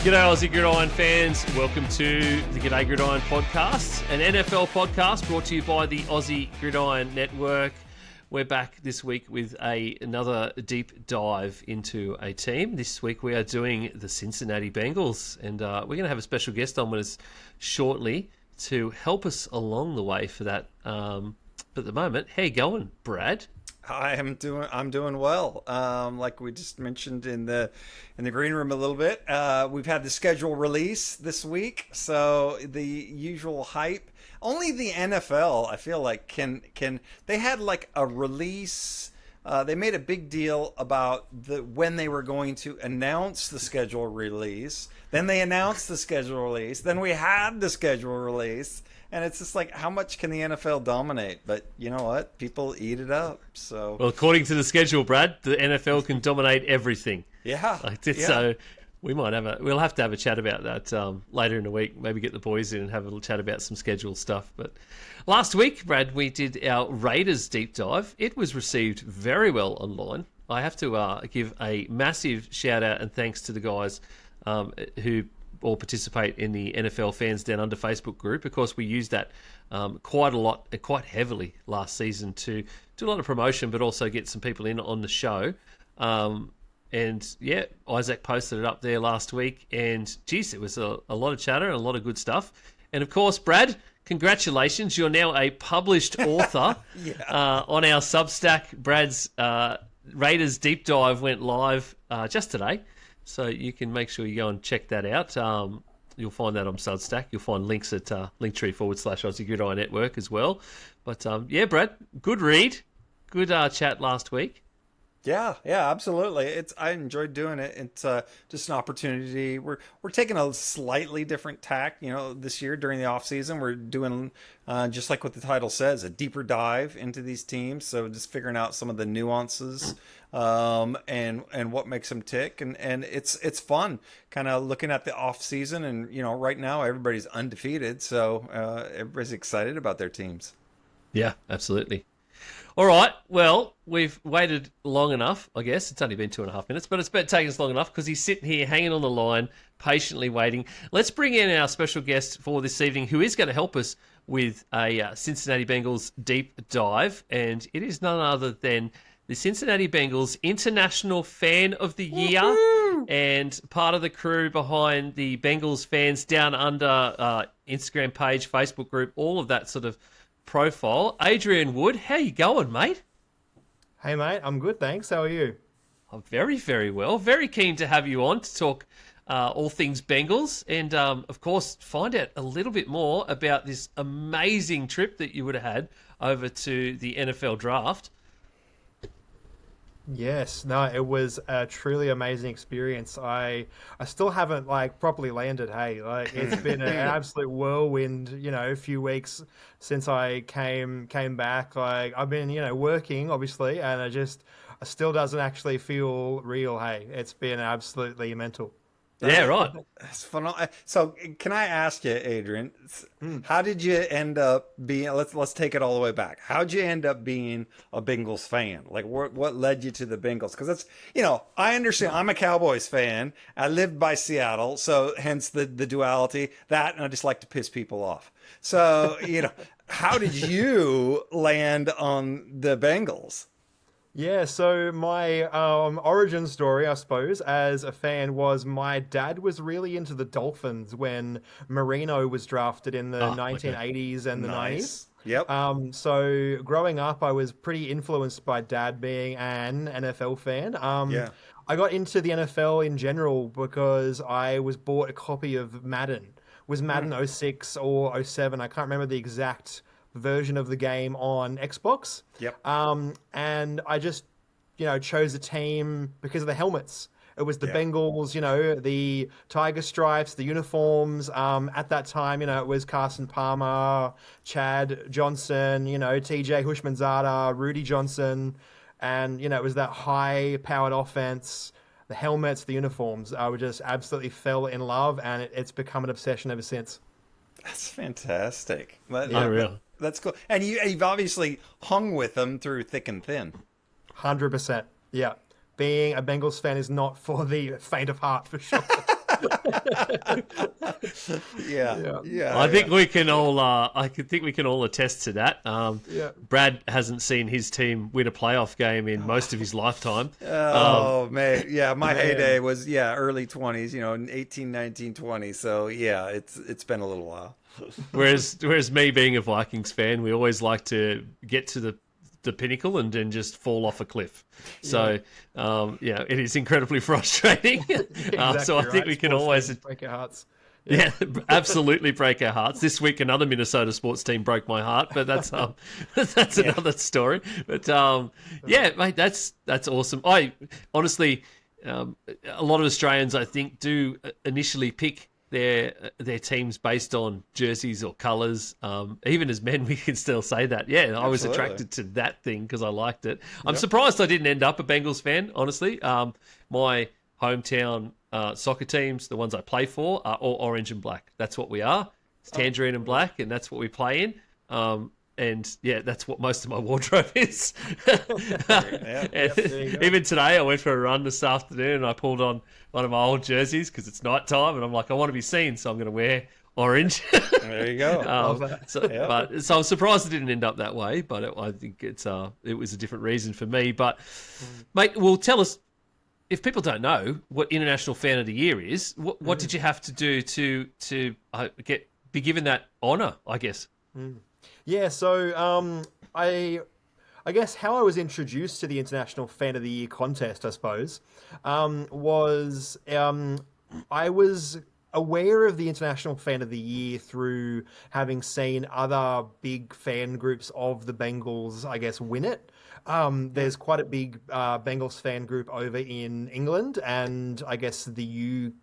G'day Aussie Gridiron fans, welcome to the G'day Gridiron podcast, an NFL podcast brought to you by the Aussie Gridiron Network. We're back this week with another deep dive into a team. This week we are doing the Cincinnati Bengals, and we're going to have a special guest on with us shortly to help us along the way for that. But at the moment, how you going, Brad? I'm doing well. Like we just mentioned in the green room a little bit, we've had the schedule release this week, so the usual hype. Only the NFL, I feel like, can they had like a release. They made a big deal about when they were going to announce the schedule release. Then they announced the schedule release. Then we had the schedule release. And it's just like, how much can the NFL dominate? But you know what? People eat it up. So, well, according to the schedule, Brad, the NFL can dominate everything. Yeah. So we'll have to have a chat about that later in the week. Maybe get the boys in and have a little chat about some schedule stuff. But last week, Brad, we did our Raiders deep dive. It was received very well online. I have to give a massive shout out and thanks to the guys who all participate in the NFL Fans Down Under Facebook group, because we used that quite a lot, quite heavily last season to do a lot of promotion, but also get some people in on the show. And yeah, Isaac posted it up there last week, and geez, it was a lot of chatter and a lot of good stuff. And of course, Brad, congratulations, you're now a published author. On our Substack. Brad's Raiders Deep Dive went live just today. So you can make sure you go and check that out. You'll find that on Substack. You'll find links at linktree/Aussie Gridiron Network as well. But yeah, Brad, good read. Good chat last week. Yeah, absolutely. I enjoyed doing it. It's just an opportunity. We're taking a slightly different tack, this year during the off season. We're doing just like what the title says, a deeper dive into these teams. So just figuring out some of the nuances and what makes them tick, and it's fun kind of looking at the off season. And right now everybody's undefeated, so everybody's excited about their teams. Yeah, absolutely. All right, well, we've waited long enough, I guess. It's only been 2.5 minutes, but it's been taking us long enough because he's sitting here hanging on the line, patiently waiting. Let's bring in our special guest for this evening, who is going to help us with a Cincinnati Bengals deep dive, and it is none other than the Cincinnati Bengals International Fan of the Year. Woo-hoo! And part of the crew behind the Bengals Fans Down Under Instagram page, Facebook group, all of that sort of profile. Adrian Wood, how you going, mate? Hey, mate, I'm good, thanks. How are you? I'm very, very well. Very keen to have you on to talk all things Bengals and, of course, find out a little bit more about this amazing trip that you would have had over to the NFL draft. Yes, no, it was a truly amazing experience. I still haven't properly landed. Hey, it's been an absolute whirlwind. A few weeks since I came back. I've been working obviously, and it still doesn't actually feel real. Hey, it's been absolutely mental. Yeah, right. That's phenomenal. So, can I ask you, Adrian, how did you end up being? Let's take it all the way back. How'd you end up being a Bengals fan? Like, what led you to the Bengals? Because that's, I understand. I'm a Cowboys fan. I lived by Seattle, so hence the duality. That, and I just like to piss people off. So, how did you land on the Bengals? Yeah, so my origin story, I suppose, as a fan was my dad was really into the Dolphins when Marino was drafted in the 1980s and the 90s. Yep. So growing up, I was pretty influenced by dad being an NFL fan. I got into the NFL in general because I was bought a copy of Madden. It was Madden 06 or 07. I can't remember the exact version of the game on Xbox. Yep. And I just, chose a team because of the helmets. It was the Bengals, the tiger stripes, the uniforms. At that time, it was Carson Palmer, Chad Johnson, TJ Hushmanzada, Rudy Johnson. And, it was that high-powered offense, the helmets, the uniforms. I just absolutely fell in love, and it's become an obsession ever since. That's fantastic. Unreal. That's cool. And you've obviously hung with them through thick and thin. 100%. Yeah. Being a Bengals fan is not for the faint of heart, for sure. Yeah. I think we can all. think we can all attest to that. Yeah. Brad hasn't seen his team win a playoff game in most of his lifetime. Oh, man. Yeah, my heyday was, early 20s, 18, 19, 20. So, yeah, it's been a little while. Whereas me being a Vikings fan, we always like to get to the pinnacle and then just fall off a cliff. So, it is incredibly frustrating. Exactly so I think we can always break our hearts. Yeah, absolutely break our hearts. This week, another Minnesota sports team broke my heart, but that's another story. But mate, that's awesome. I honestly, a lot of Australians, I think, do initially pick their teams based on jerseys or colours. Even as men, we can still say that. Yeah, I was attracted to that thing because I liked it. I'm surprised I didn't end up a Bengals fan, honestly. My hometown soccer teams, the ones I play for, are all orange and black. That's what we are. It's tangerine and black, and that's what we play in. And that's what most of my wardrobe is. Even today, I went for a run this afternoon, and I pulled on one of my old jerseys because it's night time, and I'm like, I want to be seen, so I'm going to wear orange. There you go. So I'm surprised it didn't end up that way, but I think it was a different reason for me. But mate, well, tell us. If people don't know what International Fan of the Year is, what did you have to do to be given that honour, I guess? Yeah, so I guess how I was introduced to the International Fan of the Year contest, I suppose, was I was aware of the International Fan of the Year through having seen other big fan groups of the Bengals, I guess, win it. There's quite a big Bengals fan group over in England and I guess the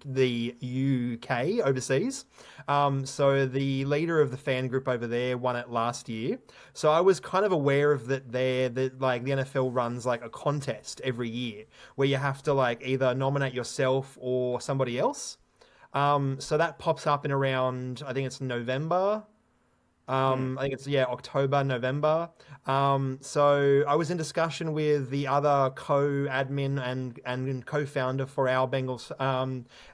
UK overseas. So the leader of the fan group over there won it last year. So I was kind of aware of that like the NFL runs like a contest every year where you have to like either nominate yourself or somebody else. So that pops up in around, I think it's November. I think it's October, November. So I was in discussion with the other co-admin and co-founder for our Bengals,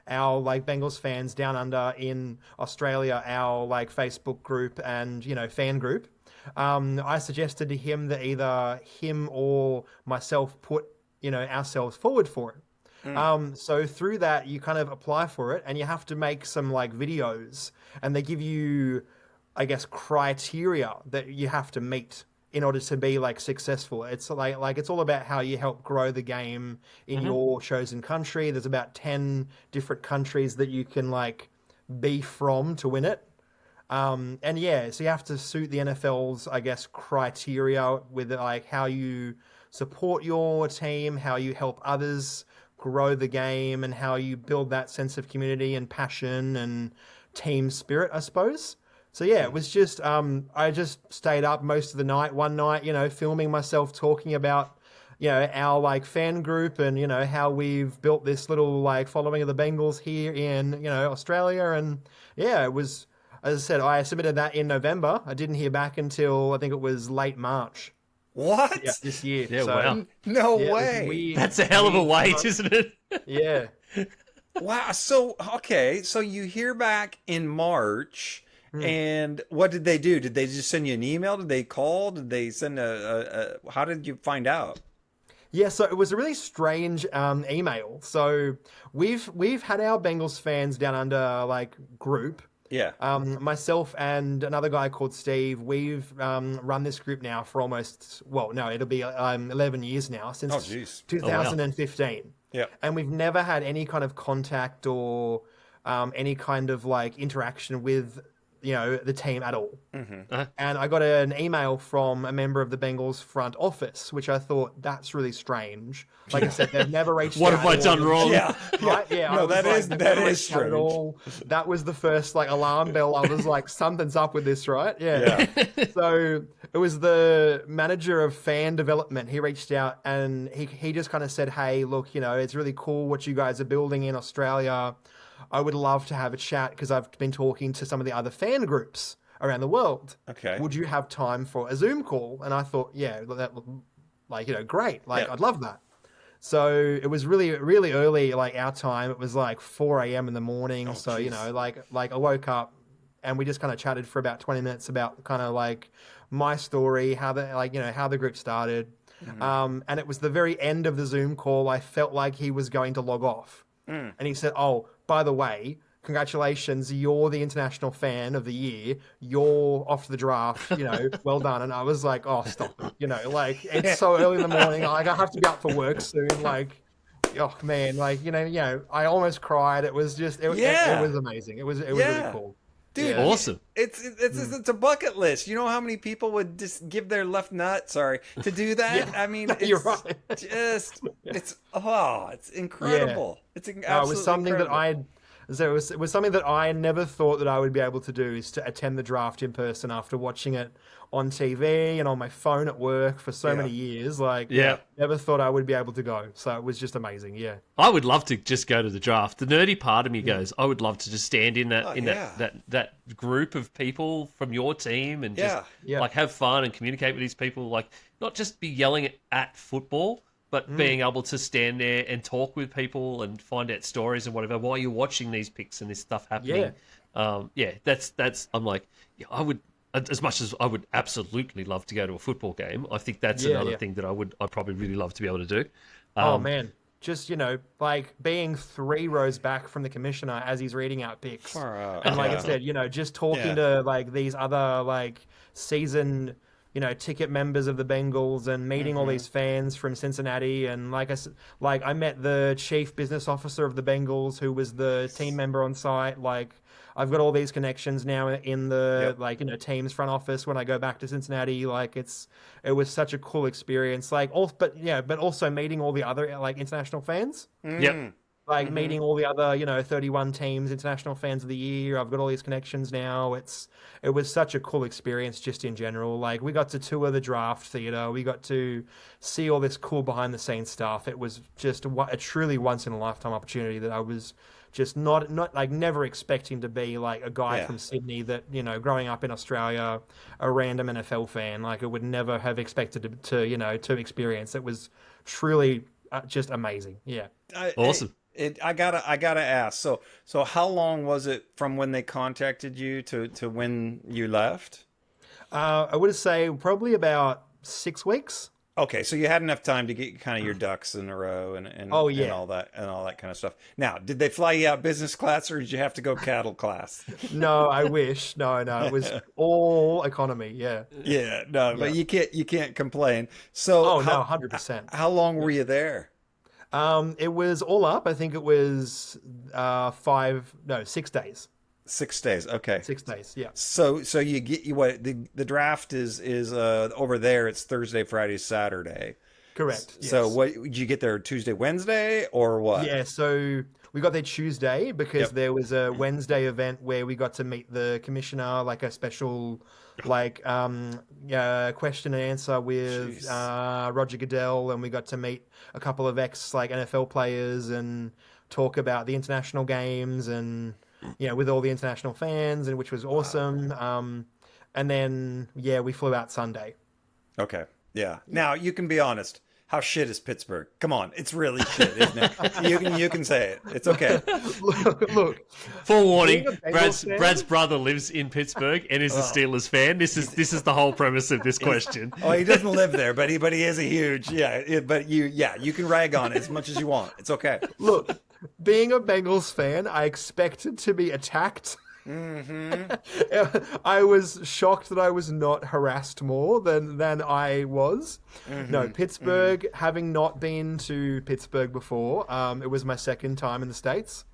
our like Bengals fans down under in Australia, our like Facebook group and fan group. I suggested to him that either him or myself put ourselves forward for it. So through that, you kind of apply for it, and you have to make some like videos, and they give you, I guess, criteria that you have to meet in order to be like successful. It's like it's all about how you help grow the game in your chosen country. There's about 10 different countries that you can like be from to win it. So you have to suit the NFL's, I guess, criteria with like how you support your team, how you help others grow the game, and how you build that sense of community and passion and team spirit, I suppose. So it was just I just stayed up most of the night, one night, filming myself talking about our like fan group and how we've built this little like following of the Bengals here in Australia. And it was, as I said, I submitted that in November. I didn't hear back until I think it was late March. What? Yeah, this year. Yeah, so, wow. No way. That's a hell of a wait, isn't it? Yeah. Wow. So you hear back in March. And what did they do? Did they just send you an email? Did they call? Did they send how did you find out? Yeah, so it was a really strange email. So we've had our Bengals fans down under like group. Yeah. Myself and another guy called Steve, we've run this group now for it'll be 11 years now, since 2015. Oh, wow. Yeah. And we've never had any kind of contact or any kind of like interaction with the team at all. And I got an email from a member of the Bengals front office, which I thought, that's really strange. Like I said, they've never reached out. What have I done wrong? Yeah. Right? Yeah. No, that is strange. At all. That was the first like alarm bell. I was like, something's up with this, right? Yeah. So it was the manager of fan development. He reached out and he just kind of said, hey, look, it's really cool what you guys are building in Australia. I would love to have a chat because I've been talking to some of the other fan groups around the world. Okay. Would you have time for a Zoom call? And I thought, that great. I'd love that. So it was really, really early, like our time. It was like 4 a.m. in the morning. Oh, So, geez. like I woke up and we just kind of chatted for about 20 minutes about kind of like my story, how how the group started. And it was the very end of the Zoom call. I felt like he was going to log off. And he said, "Oh, by the way, congratulations, you're the international fan of the year. You're off to the draft, well done." And I was like, "Oh, stop it." Like it's so early in the morning. Like I have to be up for work soon. Like, oh man, I almost cried. It was just, it was amazing. It was really cool. Dude, Yeah. Awesome. It's a bucket list. You know how many people would just give their left nut, to do that? Yeah. I mean, No, it's you're right. just, it's incredible. It's absolutely It was something incredible. it was something that I never thought that I would be able to do, is to attend the draft in person after watching it on TV and on my phone at work for so many years. Never thought I would be able to go. So it was just amazing. Yeah. I would love to just go to the draft. The nerdy part of me goes, I would love to just stand in that group of people from your team and just like have fun and communicate with these people. Like not just be yelling at football, but being able to stand there and talk with people and find out stories and whatever while you're watching these picks and this stuff happening. That's I'm like, I would, as much as I would absolutely love to go to a football game, I think that's another thing that I'd probably really love to be able to do. Oh man, just like being 3 rows back from the commissioner as he's reading out picks, and like I said, just talking to like these other like season ticket members of the Bengals and meeting all these fans from Cincinnati. And like I met the chief business officer of the Bengals, who was the team member on site. Like I've got all these connections now in the team's front office when I go back to Cincinnati. Like it was such a cool experience. But also meeting all the other like international fans. Yep. Like meeting all the other, 31 teams, international fans of the year. I've got all these connections now. It was such a cool experience just in general. Like we got to tour the draft theater. We got to see all this cool behind the scenes stuff. It was just a truly once in a lifetime opportunity that I was just not like never expecting to be like a guy from Sydney that, growing up in Australia, a random NFL fan, like I would never have expected to experience. It was truly just amazing. Yeah. Awesome. I gotta ask. So how long was it from when they contacted you to when you left? I would say probably about 6 weeks. Okay, so you had enough time to get kind of your ducks in a row and all that kind of stuff. Now, did they fly you out business class or did you have to go cattle class? No, I wish. No, it was all economy. Yeah. Yeah, no, but you can't complain. So, 100%. How long were you there? It was all up. I think it was 6 days. 6 days. Okay. 6 days. Yeah. So the draft is over there. It's Thursday, Friday, Saturday. Correct. Yes. So what did you get there Tuesday, Wednesday, or what? Yeah. So we got there Tuesday because there was a Wednesday event where we got to meet the commissioner, like a special question and answer with Roger Goodell, and we got to meet a couple of NFL players and talk about the international games and with all the international fans, and which was awesome. And then we flew out Sunday. Okay. Yeah. Now you can be honest. How shit is Pittsburgh? Come on, it's really shit, isn't it? You can say it. It's okay. Look. Full warning: Brad's brother lives in Pittsburgh and is a Steelers fan. This is the whole premise of this question. Oh, he doesn't live there, but he is a huge But you can rag on it as much as you want. It's okay. Look, being a Bengals fan, I expected to be attacked. I was shocked that I was not harassed more than I was. No, Pittsburgh, having not been to Pittsburgh before, it was my second time in the States.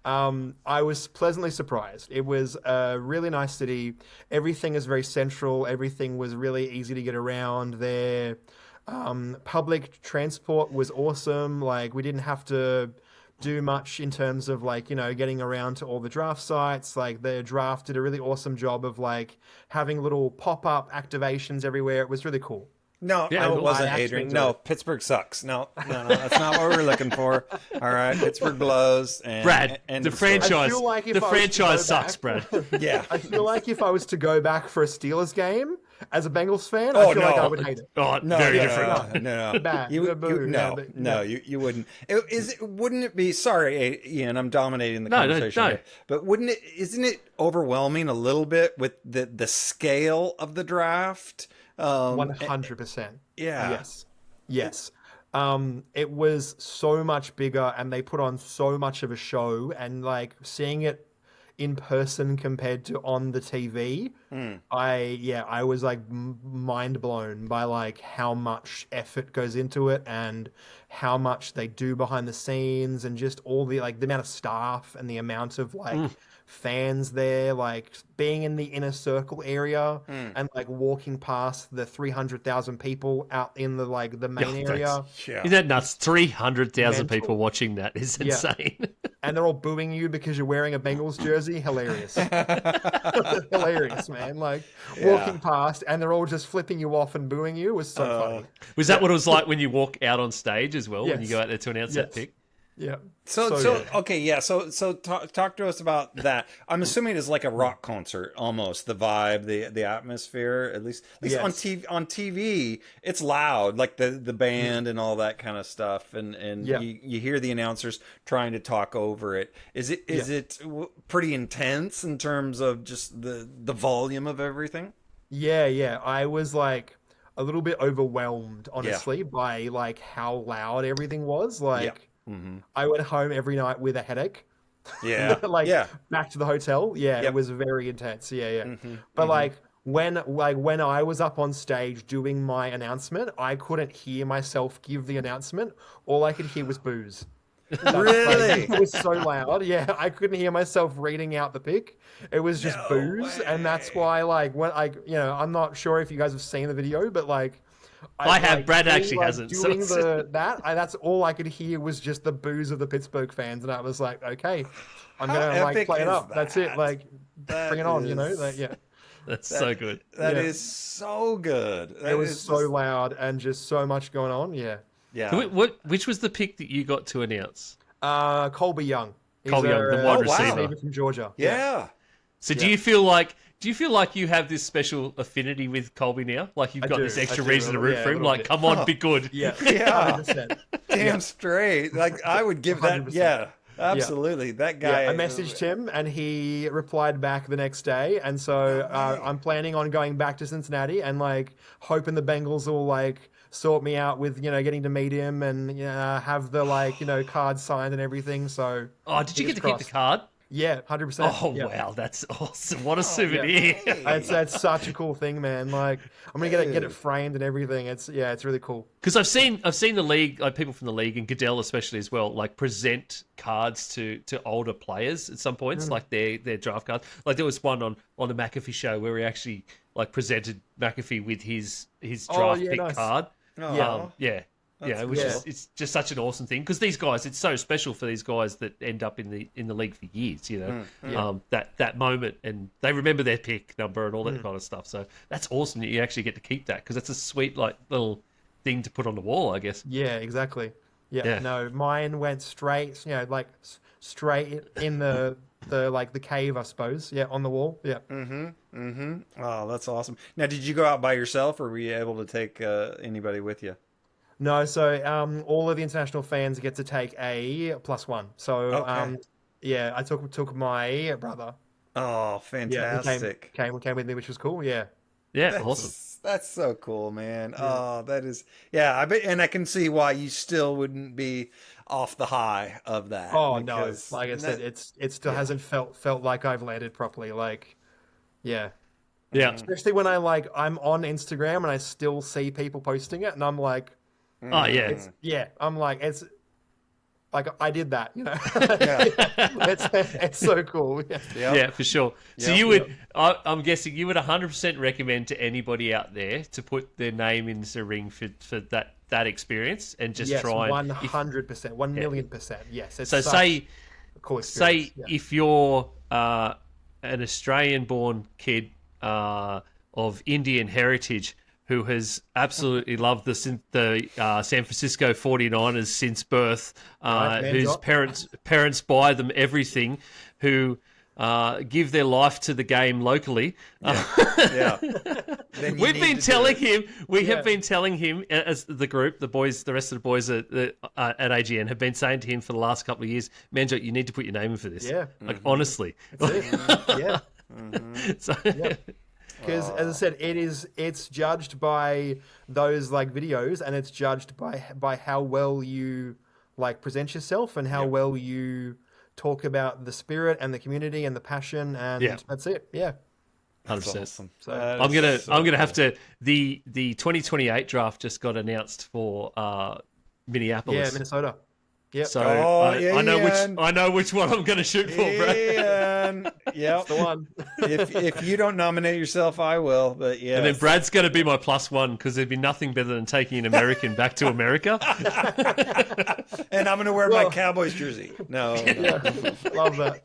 I was pleasantly surprised. It was a really nice city. Everything is very central. Everything was really easy to get around there. Public transport was awesome. Like we didn't have to do much in terms of getting around to all the draft sites. Like the draft did a really awesome job of having little pop-up activations everywhere. It was really cool. No, Yeah, no, I it wasn't, actually Adrian. enjoyed No, it. Pittsburgh sucks. No, that's not what we're looking for. All right, Pittsburgh blows. And, Brad, end the of story. franchise, I feel like if the I was to franchise go sucks, back- Brad. Yeah. I feel like if I was to go back for a Steelers game as a Bengals fan, Oh, I feel like I no. would hate it. Oh, No, very no, different. no. Bad. You, Boo. no, Yeah, but- no, you wouldn't. Wouldn't it be? Sorry, Ian, I'm dominating the No, conversation no. here. But wouldn't it? Isn't it overwhelming a little bit with the scale of the draft? 100%. Yeah. Yes. It was so much bigger, and they put on so much of a show, and like seeing it in person compared to on the TV, I was like mind blown by like how much effort goes into it and how much they do behind the scenes, and just all the like the amount of staff and the amount of like fans there, like being in the inner circle area and like walking past the 300,000 people out in the like the main area. Yeah. Isn't that nuts? 300,000 Mental. people watching that is Yeah. insane. And they're all booing you because you're wearing a Bengals jersey. Hilarious. Hilarious, man. Like walking past and they're all just flipping you off and booing you was so funny. Was that what it was like when you walk out on stage as well, when you Yes. go out there to announce that Yes. pick? Yeah. So good. okay, yeah. So talk to us about that. I'm assuming it's like a rock concert almost. The vibe, the atmosphere. At least Yes. on TV. On TV, it's loud, like the band and all that kind of stuff. And Yeah. you hear the announcers trying to talk over it. Is it pretty intense in terms of just the volume of everything? Yeah. I was like a little bit overwhelmed, honestly, by like how loud everything was. Like I went home every night with a headache. Yeah. like yeah. back to the hotel. Yeah, Yep. it was very intense. Yeah. But like when I was up on stage doing my announcement, I couldn't hear myself give the announcement. All I could hear was booze. Really? It was so loud. Yeah, I couldn't hear myself reading out the pick. It was just No booze, and that's why like when I'm not sure if you guys have seen the video, but like I have. like, Brad me, actually like, hasn't, so doing it's- that's all I could hear was just the booze of the Pittsburgh fans, and I was like, okay, I'm How gonna like epic play it is up. That's it. that? Like, That bring it on. You know, is- like, yeah. That's so good. That Yeah. is so good. That It was is so just- loud and just so much going on. Yeah. Yeah. Which was the pick that you got to announce? Colby Young. He's Colby Young, the wide receiver. from Georgia. Yeah. So do you feel like you have this special affinity with Colby now? Like you've I got do, this I extra do, reason to root yeah, for a him? little Like, bit. come on, be good. Yeah. Yeah. 100%. Damn straight. Like I would give that. 100%. Yeah. Absolutely. That guy. Yeah, I messaged him and he replied back the next day. And so I'm planning on going back to Cincinnati and like hoping the Bengals will like sort me out with, getting to meet him and have the like, card signed and everything. So Oh, did you get fingers to keep the crossed. card? Yeah, 100%. Oh, yeah. wow, that's awesome. What a souvenir. That's such a cool thing, man. Like I'm gonna get it framed and everything. It's really cool. Because I've seen the league, like people from the league and Goodell especially as well, like present cards to older players at some points, like their draft cards. Like there was one on the McAfee show where he actually like presented McAfee with his draft pick nice. card. Oh. Which is it's just such an awesome thing because these guys, it's so special for these guys that end up in the league for years. That moment, and they remember their pick number and all that kind of stuff. So that's awesome that you actually get to keep that because that's a sweet like little thing to put on the wall, I guess. Yeah, exactly. Yeah. No, mine went straight, straight in the like the cave, I suppose. Yeah, on the wall. Yeah. Oh, that's awesome. Now, did you go out by yourself, or were you able to take anybody with you? No, so all of the international fans get to take a +1. So Okay. I took my brother. Oh, Yeah, he fantastic! came with me, which was cool. Yeah. Yeah, awesome. That's so cool, man. Oh, that is. Yeah, I bet, and I can see why you still wouldn't be off the high of that. Oh because no, like I said, it still hasn't felt like I've landed properly. Like, yeah. Yeah. Especially when I'm on Instagram and I still see people posting it, and I'm like, Oh yeah. I'm like, it's like I did that, Yeah. it's so cool. Yeah. Yep. Yeah, for sure. So Yep. you would, I'm guessing you would 100% recommend to anybody out there to put their name into the ring for that experience and just Yes, try and 100%, 1,000,000%. Yes. It's so such say a cool say experience. Yeah. if you're an Australian-born kid of Indian heritage, who has absolutely loved the San Francisco 49ers since birth, whose parents buy them everything, who give their life to the game locally. Yeah. We've been telling him. We have been telling him as the group, the boys, the rest of the boys at AGN have been saying to him for the last couple of years, Manjot, you need to put your name in for this. Yeah. Like honestly. Yeah. So, because as I said, it's judged by those like videos, and it's judged by how well you like present yourself and how well you talk about the spirit and the community and the passion, and that's it. Yeah. 100%. Awesome. So I'm gonna have to. The 2028 draft just got announced for Minneapolis. Yeah, Minnesota. Yep. So I know which one I'm going to shoot for, Brad. Yeah, the one. if you don't nominate yourself, I will. But yeah, and then Brad's going to be my +1 because there'd be nothing better than taking an American back to America. And I'm going to wear my Cowboys jersey. No. Love that.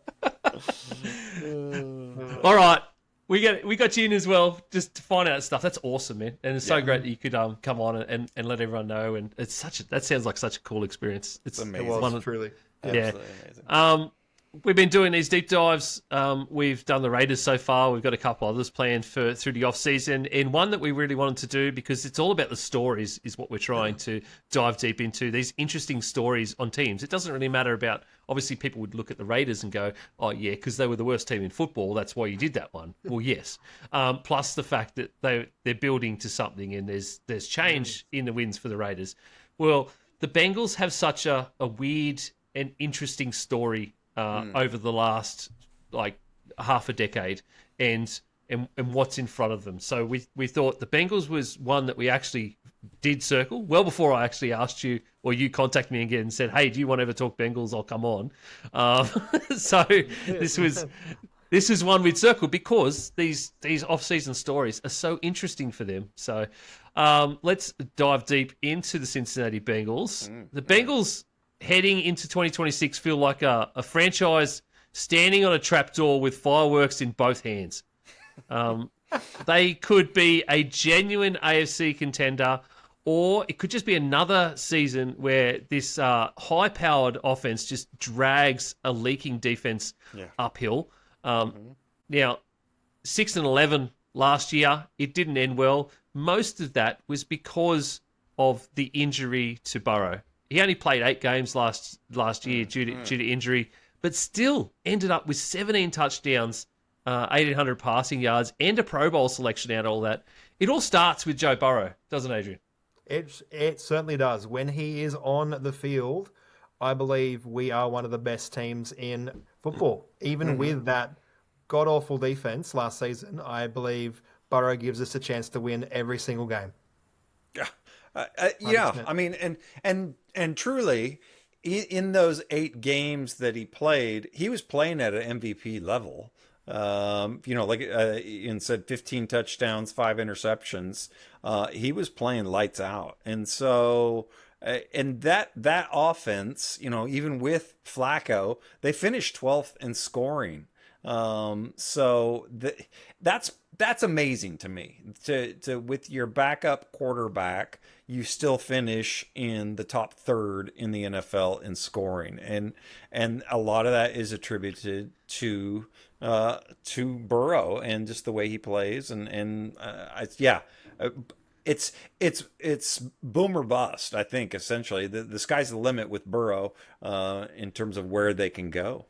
All right. We got you in as well, just to find out stuff. That's awesome, man, and it's so great that you could come on and let everyone know. And it's that sounds like such a cool experience. It's amazing, truly. Absolutely amazing. We've been doing these deep dives. We've done the Raiders so far. We've got a couple others planned through the off season, and one that we really wanted to do because it's all about the stories is what we're trying to dive deep into. These interesting stories on teams. It doesn't really matter about. Obviously, people would look at the Raiders and go, "Oh yeah, because they were the worst team in football. That's why you did that one." Well, yes. Plus the fact that they're building to something, and there's change in the wins for the Raiders. Well, the Bengals have such a weird and interesting story. Over the last like half a decade, and what's in front of them. So we thought the Bengals was one that we actually did circle well before I actually asked you or you contacted me again and said, "Hey, do you want to ever talk Bengals? I'll come on." So this is one we'd circle because these off-season stories are so interesting for them. So let's dive deep into the Cincinnati Bengals. The Bengals. Heading into 2026 feel like a franchise standing on a trapdoor with fireworks in both hands. They could be a genuine AFC contender, or it could just be another season where this high-powered offense just drags a leaking defense uphill. Now, 6-11 last year, it didn't end well. Most of that was because of the injury to Burrow. He only played 8 games last year due to injury, but still ended up with 17 touchdowns, 1,800 passing yards, and a Pro Bowl selection out of all that. It all starts with Joe Burrow, doesn't it, Adrian? It certainly does. When he is on the field, I believe we are one of the best teams in football. Even with that god-awful defense last season, I believe Burrow gives us a chance to win every single game. Yeah, I mean, and truly, in those 8 games that he played, he was playing at an MVP level. Like Ian said, 15 touchdowns, 5 interceptions. He was playing lights out, and so and that offense, even with Flacco, they finished 12th in scoring. So that's amazing to me. To with your backup quarterback, you still finish in the top third in the NFL in scoring, and a lot of that is attributed to Burrow and just the way he plays, it's boom or bust. I think essentially the sky's the limit with Burrow in terms of where they can go.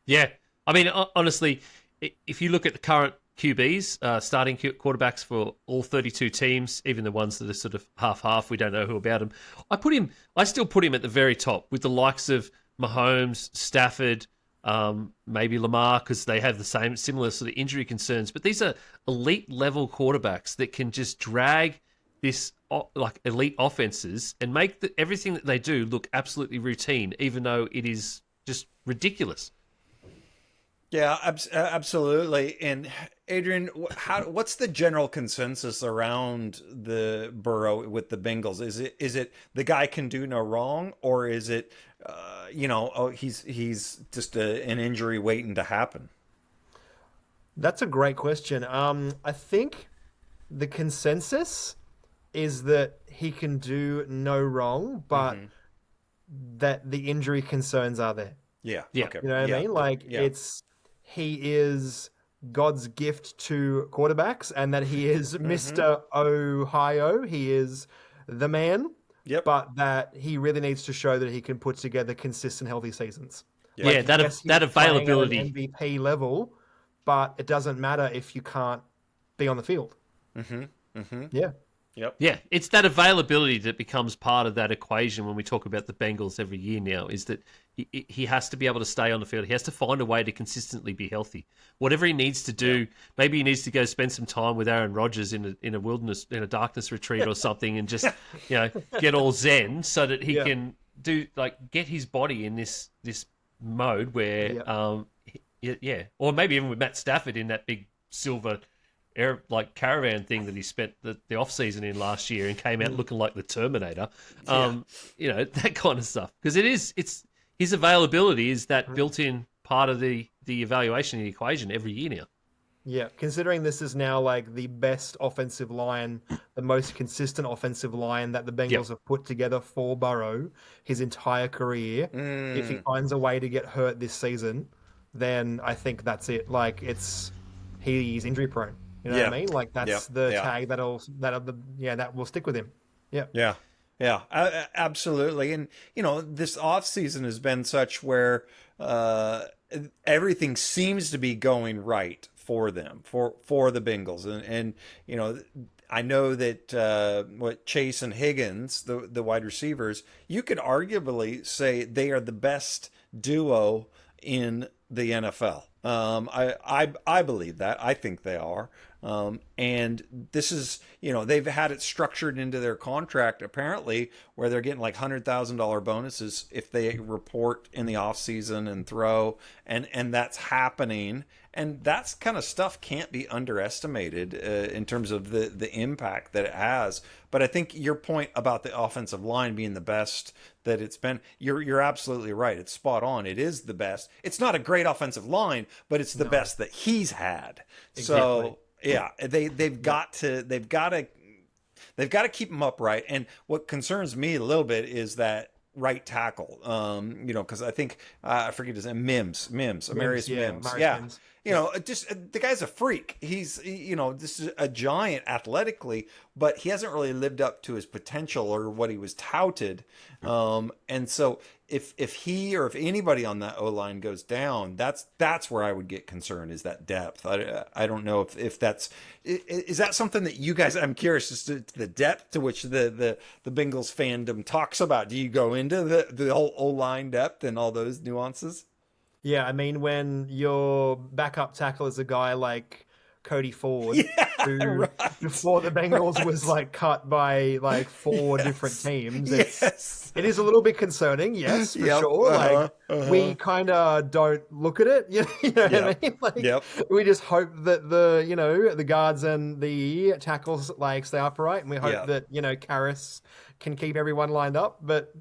Yeah, I mean honestly, if you look at the current QBs, starting quarterbacks for all 32 teams, even the ones that are sort of half-half, we don't know who about them. I still put him at the very top with the likes of Mahomes, Stafford, maybe Lamar, because they have the similar sort of injury concerns. But these are elite level quarterbacks that can just drag this like elite offenses and make everything that they do look absolutely routine, even though it is just ridiculous. Yeah, absolutely. And Adrian, what's the general consensus around the Burrow with the Bengals? Is it the guy can do no wrong, or is it he's just an injury waiting to happen? That's a great question. I think the consensus is that he can do no wrong, but that the injury concerns are there. Yeah. Yeah. Okay. You know what I mean? Like yeah. he is God's gift to quarterbacks, and that he is Mr. Ohio. He is the man. Yep. But that he really needs to show that he can put together consistent, healthy seasons. Yeah, Like, that yes, he's that playing at availability. an MVP level, but it doesn't matter if you can't be on the field. Yeah. Yep. Yeah, it's that availability that becomes part of that equation when we talk about the Bengals every year now, is that he has to be able to stay on the field. He has to find a way to consistently be healthy. Whatever he needs to do, maybe he needs to go spend some time with Aaron Rodgers in a wilderness, in a darkness retreat or something, and just, get all zen so that he can get his body in this mode where, or maybe even with Matt Stafford in that big silver caravan thing that he spent the off season in last year and came out looking like the Terminator, that kind of stuff. Because it's his availability is that built-in part of the evaluation of the equation every year now. Yeah, considering this is now like the best offensive line, the most consistent offensive line that the Bengals have put together for Burrow his entire career. If he finds a way to get hurt this season, then I think that's it. Like he's injury prone. You know what I mean? Like that's the tag that will stick with him. Yeah. Yeah. Yeah, absolutely. And, this offseason has been such where everything seems to be going right for them, for the Bengals. And I know that Chase and Higgins, the wide receivers, you could arguably say they are the best duo in the NFL. I believe that. I think they are. And this is, they've had it structured into their contract, apparently, where they're getting like $100,000 bonuses if they report in the off season and throw, and that's happening. And that's kind of stuff can't be underestimated in terms of the impact that it has. But I think your point about the offensive line being the best that it's been, you're absolutely right. It's spot on. It is the best. It's not a great offensive line, but it's the best that he's had. Exactly. So yeah, they've got to keep him upright. And what concerns me a little bit is that right tackle. Because I think I forget his name, Amarius Mims. Mims. Just the guy's a freak. He's, this is a giant athletically, but he hasn't really lived up to his potential or what he was touted. And so if he or if anybody on that O-line goes down, that's where I would get concerned, is that depth. I don't know if that's, is that something that you guys, I'm curious as to the depth to which the Bengals fandom talks about. Do you go into the whole O-line depth and all those nuances? Yeah, I mean, when your backup tackle is a guy like Cody Ford, who before the Bengals was like cut by like four different teams, it is a little bit concerning, yes, for sure. We kind of don't look at it, you know what I mean? Like, we just hope that the guards and the tackles like stay upright, and we hope that Karras can keep everyone lined up. But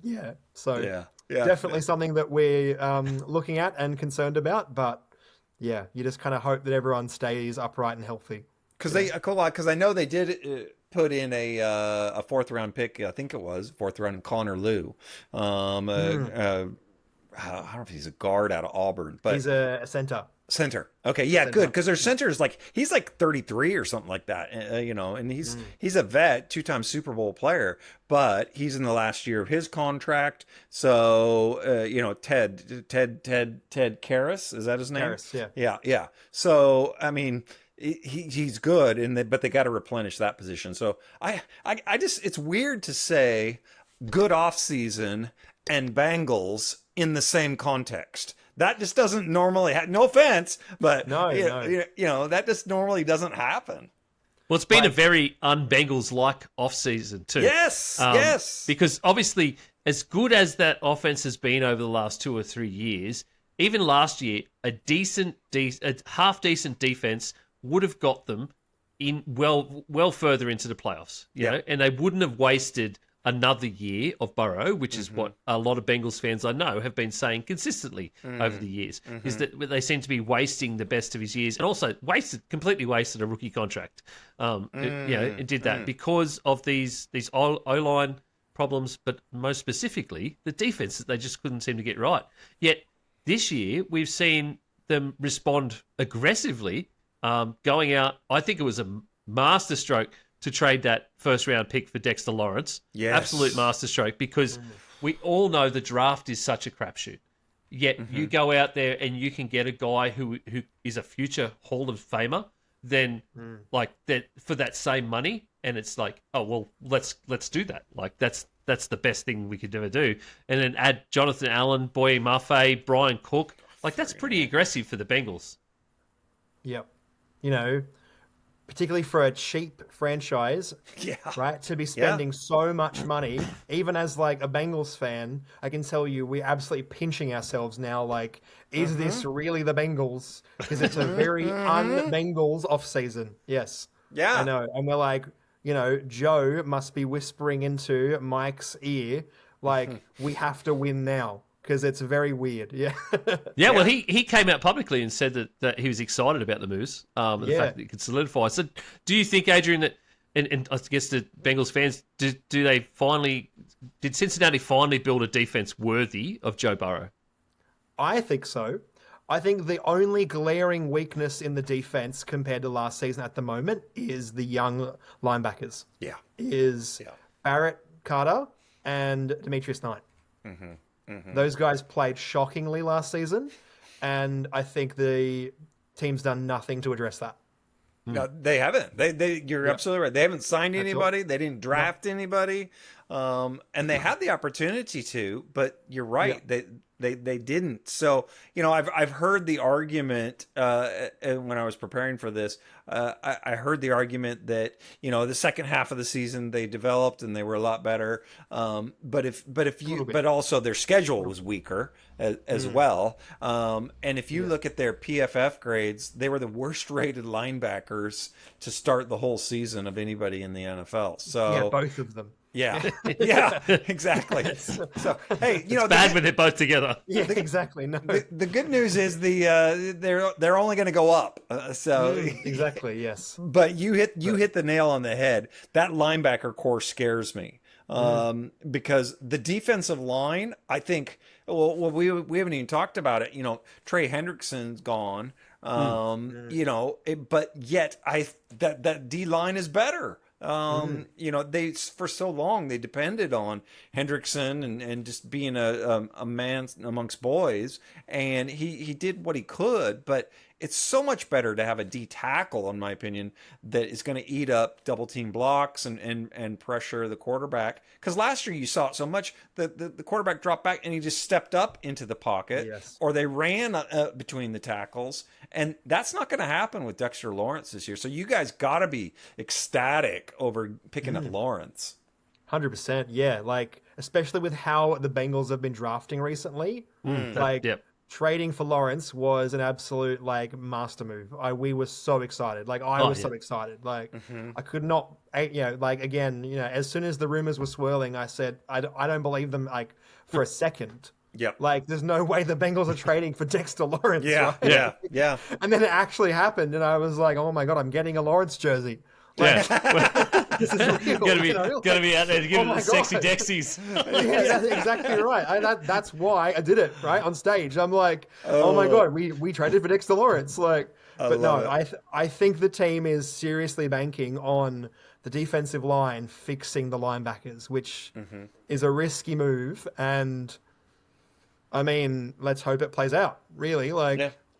definitely something that we're looking at and concerned about. But yeah, you just kind of hope that everyone stays upright and healthy. Because I know they did put in a fourth round pick. I think it was fourth round, Connor Lew. I don't know if he's a guard out of Auburn, but he's a center. Center. Okay, yeah, good. Because their center is he's like 33 or something like that, and he's a vet, 2-time Super Bowl player, but he's in the last year of his contract. So, Ted Karras, is that his name? Karras, yeah. So, I mean, he's good, but they got to replenish that position. So I just, it's weird to say good off season and Bengals in the same context. That just doesn't normally no offense, but that just normally doesn't happen. Well, it's been a very un-Bengals-like off-season too. Yes. Because obviously, as good as that offense has been over the last 2 or 3 years, even last year, a half-decent defense would have got them in well further into the playoffs. You know, and they wouldn't have wasted another year of Burrow, which is what a lot of Bengals fans I know have been saying consistently over the years, is that they seem to be wasting the best of his years, and also completely wasted a rookie contract. It did that because of these O-line problems, but most specifically the defense that they just couldn't seem to get right. Yet this year we've seen them respond aggressively, going out. I think it was a masterstroke to trade that first-round pick for Dexter Lawrence. Yes. Absolute masterstroke, because we all know the draft is such a crapshoot. Yet you go out there and you can get a guy who is a future Hall of Famer, then like that for that same money, and it's like, oh well, let's do that. Like that's the best thing we could ever do, and then add Jonathan Allen, Boye Mafe, Brian Cook. Like that's pretty aggressive for the Bengals. Yep. Particularly for a cheap franchise, right? To be spending so much money, even as like a Bengals fan, I can tell you we're absolutely pinching ourselves now. Like, is this really the Bengals? Because it's a very un-Bengals off season. Yes. Yeah. I know. And we're like, Joe must be whispering into Mike's ear, like, we have to win now. Because it's very weird, yeah. Well, he came out publicly and said that he was excited about the moves, the fact that it could solidify. So, do you think, Adrian, that, and I guess the Bengals fans, did Cincinnati finally build a defense worthy of Joe Burrow? I think so. I think the only glaring weakness in the defense compared to last season at the moment is the young linebackers. Yeah. Barrett Carter and Demetrius Knight. Those guys played shockingly last season, and I think the team's done nothing to address that. No, they haven't. You're absolutely right. They haven't signed anybody. They didn't draft anybody, and they had the opportunity to. But you're right. They didn't. So I've heard the argument when I was preparing for this. I heard the argument that the second half of the season they developed and they were a lot better. But also their schedule was weaker as well. And if you look at their PFF grades, they were the worst rated linebackers to start the whole season of anybody in the NFL. So both of them. Yeah, exactly. So hey, it's bad when they're both together. Yeah, exactly. No. The good news is they're only going to go up. Exactly. Yes. But you hit the nail on the head. That linebacker core scares me because the defensive line. I think. Well, we haven't even talked about it. Trey Hendrickson's gone. But yet that D line is better. They for so long they depended on Hendrickson and just being a man amongst boys, and he did what he could, but it's so much better to have a D tackle, in my opinion, that is going to eat up double team blocks and pressure the quarterback. Because last year you saw it so much that the quarterback dropped back and he just stepped up into the pocket, or they ran between the tackles, and that's not going to happen with Dexter Lawrence this year. So you guys got to be ecstatic over picking up Lawrence. 100%, yeah. Like, especially with how the Bengals have been drafting recently, trading for Lawrence was an absolute master move. We were so excited. I was so excited. I could not. Again, as soon as the rumors were swirling, I said, I don't believe them. For a second. Yep. There's no way the Bengals are trading for Dexter Lawrence. Yeah. Right? Yeah. And then it actually happened, and I was like, oh my god, I'm getting a Lawrence jersey. This is real. Gotta be out there to give it the sexy Dexies. Yeah, that's exactly right. That's why I did it right on stage. I'm like, oh my god, we traded for Dexter Lawrence. I think the team is seriously banking on the defensive line fixing the linebackers, which is a risky move. And I mean, let's hope it plays out. Really,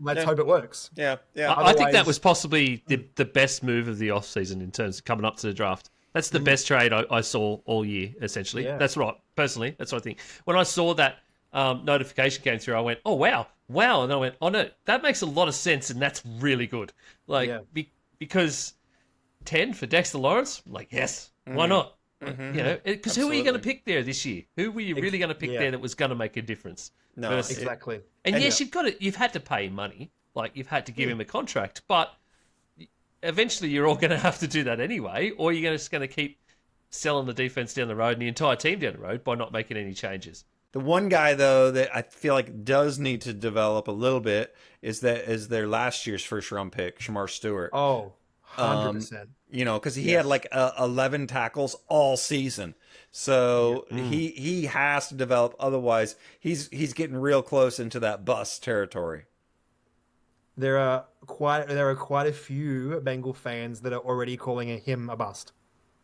let's hope it works. Yeah. I think that was possibly the best move of the offseason in terms of coming up to the draft. That's the best trade I saw all year, essentially. Yeah. That's right. Personally, that's what I think. When I saw that notification came through, I went, oh, wow. And I went, oh, no, that makes a lot of sense, and that's really good. Because 10 for Dexter Lawrence, yes, why not? Because who are you going to pick there this year? Who were you really going to pick there that was going to make a difference? No, exactly. And yes, you've had to pay him money, you've had to give him a contract, but eventually you're all going to have to do that anyway, or you're just going to keep selling the defense down the road and the entire team down the road by not making any changes. The one guy though that I feel like does need to develop a little bit is their last year's first round pick, Shamar Stewart. Oh, 100%. Because he had like 11 tackles all season. So he has to develop. Otherwise, he's getting real close into that bust territory. There are quite a few Bengal fans that are already calling him a bust.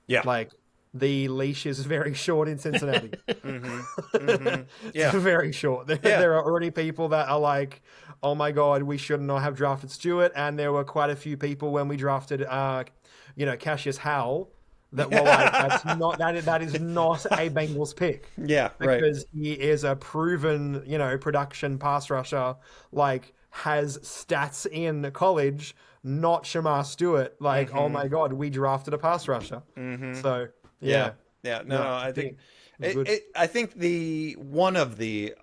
Yeah. Like, the leash is very short in Cincinnati. Yeah. It's very short. There are already people that are like, oh my God, we should not have drafted Stewart. And there were quite a few people when we drafted, Cassius Howell that were like, that is not a Bengals pick. Yeah, right. Because he is a proven, production pass rusher, like, has stats in college, not Shamar Stewart. Like, oh my God, we drafted a pass rusher. So, yeah. No, I think I think the one of the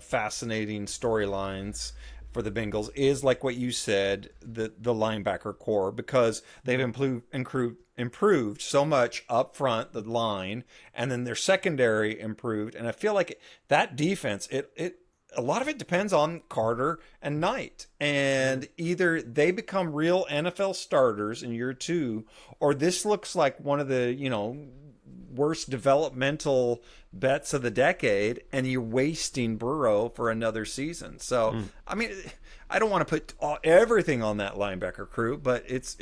fascinating storylines for the Bengals is, like what you said, the linebacker core, because they've improved so much up front, the line, and then their secondary improved, and I feel like that defense, it a lot of it depends on Carter and Knight, and either they become real NFL starters in year 2, or this looks like one of the worst developmental bets of the decade, and you're wasting Burrow for another season. So I mean, I don't want to put everything on that linebacker crew, but it's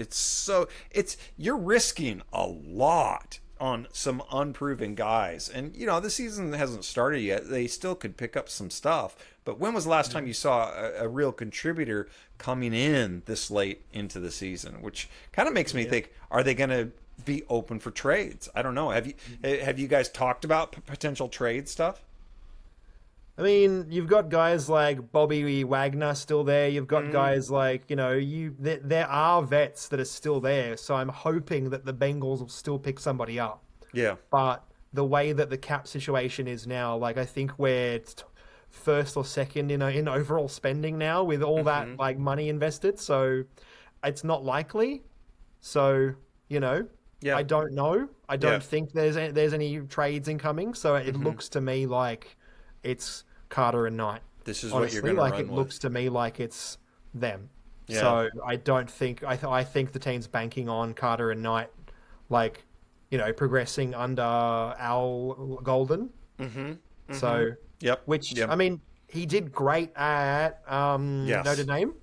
you're risking a lot on some unproven guys. And, the season hasn't started yet. They still could pick up some stuff. But when was the last time you saw a real contributor coming in this late into the season? Which kind of makes me think, are they going to be open for trades? I don't know. Have you guys talked about potential trade stuff? I mean, you've got guys like Bobby Wagner still there. You've got guys like, there are vets that are still there. So I'm hoping that the Bengals will still pick somebody up. Yeah. But the way that the cap situation is now, like, I think we're first or second in overall spending now with all that like money invested. So it's not likely. So, I don't know. I don't think there's any trades incoming. So it looks to me like it's Carter and Knight. This is honestly, what you're going to run with. It looks to me like it's them. Yeah. So I don't think I think the team's banking on Carter and Knight, like, progressing under Al Golden. So I mean, he did great at Notre Dame.